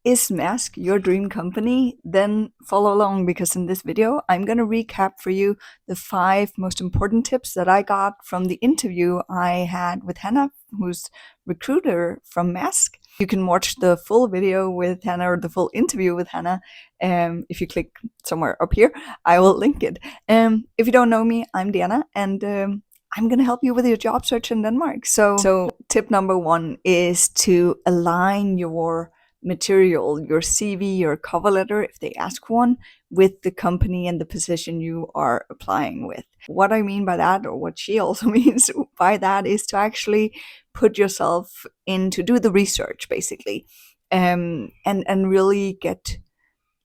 Is Mærsk your dream company? Then follow along, because in this video, I'm going to recap for you the 5 most important tips that I got from the interview I had with Hanna, who's recruiter from Mærsk. You can watch the full video with Hanna, or the full interview with Hanna, if you click somewhere up here. I will link it. If you don't know me, I'm Diana, and I'm going to help you with your job search in Denmark. So tip number 1 is to align your material, your CV, your cover letter, if they ask one, with the company and the position you are applying with. What I mean by that, or what she also means by that, is to actually put yourself in to do the research, basically, and really get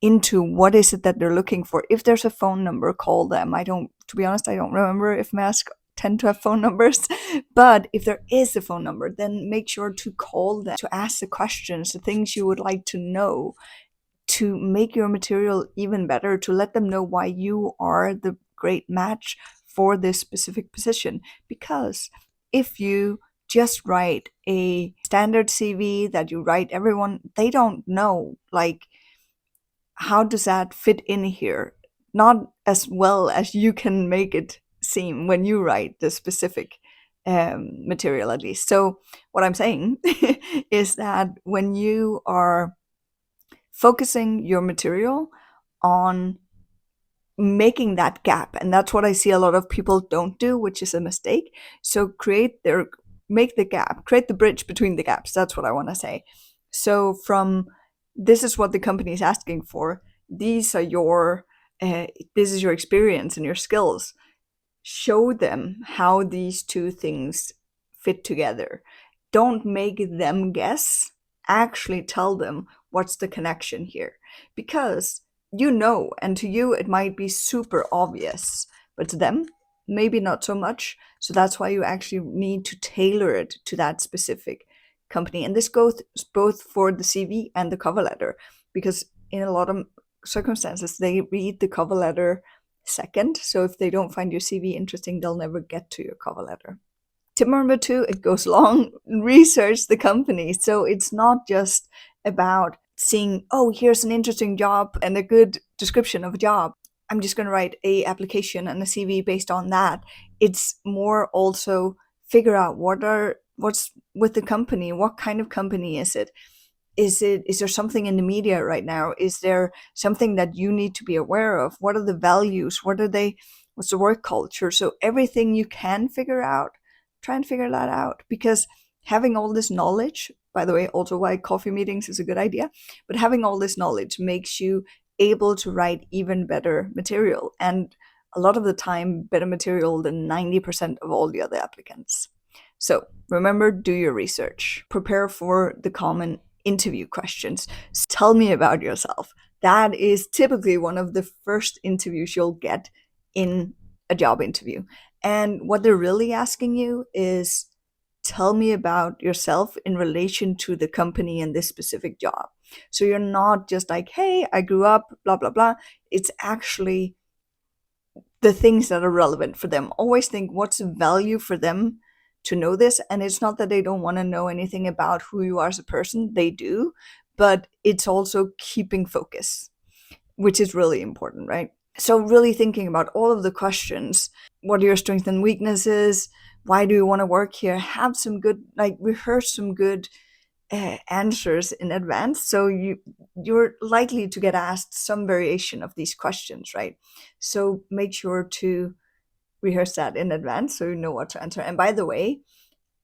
into what is it that they're looking for. If there's a phone number, call them. To be honest, I don't remember if Mærsk tend to have phone numbers, but if there is a phone number, then make sure to call them, to ask the questions, the things you would like to know, to make your material even better, to let them know why you are the great match for this specific position. Because if you just write a standard CV that you write everyone, they don't know, like, how does that fit in here? Not as well as you can make it seem when you write the specific material, at least. So what I'm saying is that when you are focusing your material on making that gap, and that's what I see a lot of people don't do, which is a mistake. So make the gap, create the bridge between the gaps. That's what I want to say. So this is what the company is asking for. This is your experience and your skills. Show them how these two things fit together. Don't make them guess. Actually tell them what's the connection here. Because and to you it might be super obvious, but to them, maybe not so much. So that's why you actually need to tailor it to that specific company. And this goes both for the CV and the cover letter, because in a lot of circumstances, they read the cover letter second. So if they don't find your CV interesting, they'll never get to your cover letter. Tip number 2, it goes long, research the company. So it's not just about seeing, oh, here's an interesting job and a good description of a job, I'm just going to write a application and a CV based on that. It's more also figure out what's with the company. What kind of company is it? Is there something in the media right now? Is there something that you need to be aware of? What are the values? What's the work culture? So everything you can figure out, try and figure that out, because having all this knowledge, by the way, also why coffee meetings is a good idea, but having all this knowledge makes you able to write even better material, and a lot of the time better material than 90% of all the other applicants. So remember, do your research, prepare for the common interview questions. Tell me about yourself. That is typically one of the first interviews you'll get in a job interview. And what they're really asking you is, tell me about yourself in relation to the company and this specific job. So you're not just like, hey, I grew up, blah, blah, blah. It's actually the things that are relevant for them. Always think, what's the value for them to know this? And it's not that they don't want to know anything about who you are as a person. They do, but it's also keeping focus, which is really important, right? So really thinking about all of the questions. What are your strengths and weaknesses? Why do you want to work here? Have some good, rehearse some good answers in advance. So you're likely to get asked some variation of these questions, right? So make sure to rehearse that in advance so you know what to answer. And by the way,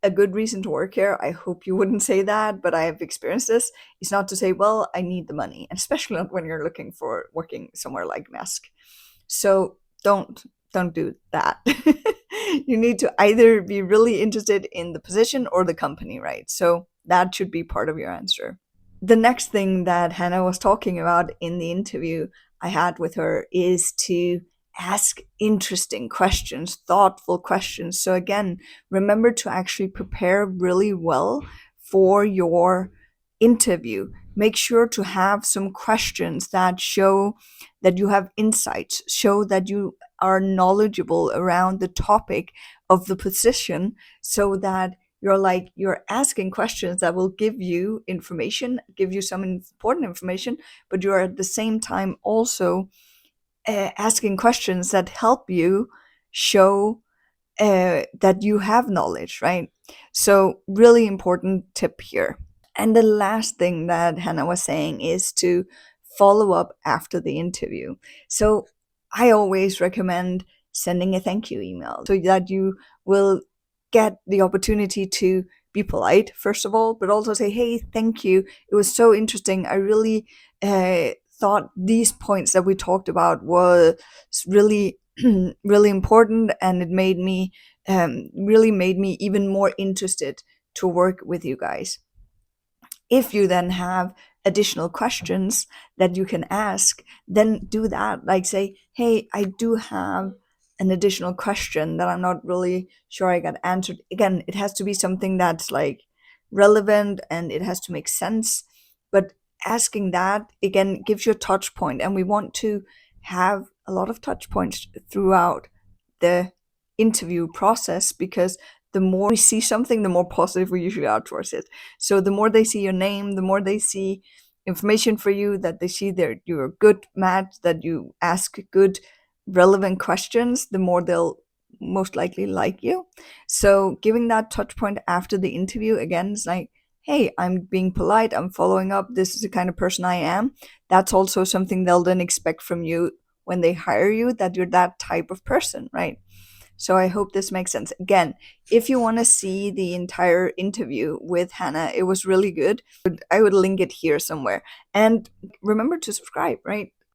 a good reason to work here, I hope you wouldn't say that, but I have experienced this, is not to say, well, I need the money, especially not when you're looking for working somewhere like Mærsk. So don't do that. You need to either be really interested in the position or the company, right? So that should be part of your answer. The next thing that Hanna was talking about in the interview I had with her is to ask interesting questions, thoughtful questions. So again, remember to actually prepare really well for your interview. Make sure to have some questions that show that you have insights, show that you are knowledgeable around the topic of the position, so that you're asking questions that will give you information, give you some important information, but you're at the same time also asking questions that help you show that you have knowledge, right? So really important tip here. And the last thing that Hannah was saying is to follow up after the interview. So I always recommend sending a thank you email so that you will get the opportunity to be polite, first of all, but also say, hey, thank you. It was so interesting. I really thought these points that we talked about was really, really important, and it made me really made me even more interested to work with you guys. If you then have additional questions that you can ask, then do that. Like say, hey, I do have an additional question that I'm not really sure I got answered. Again, it has to be something that's like relevant and it has to make sense. But asking that again gives you a touch point, and we want to have a lot of touch points throughout the interview process, because the more we see something, the more positive we usually are towards it. So the more they see your name, the more they see information for you, that they see that you're a good match, that you ask good, relevant questions, the more they'll most likely like you. So giving that touch point after the interview again is like, hey, I'm being polite, I'm following up, this is the kind of person I am. That's also something they'll then expect from you when they hire you, that you're that type of person, right? So I hope this makes sense. Again, if you want to see the entire interview with Hannah, it was really good. I would link it here somewhere. And remember to subscribe, right?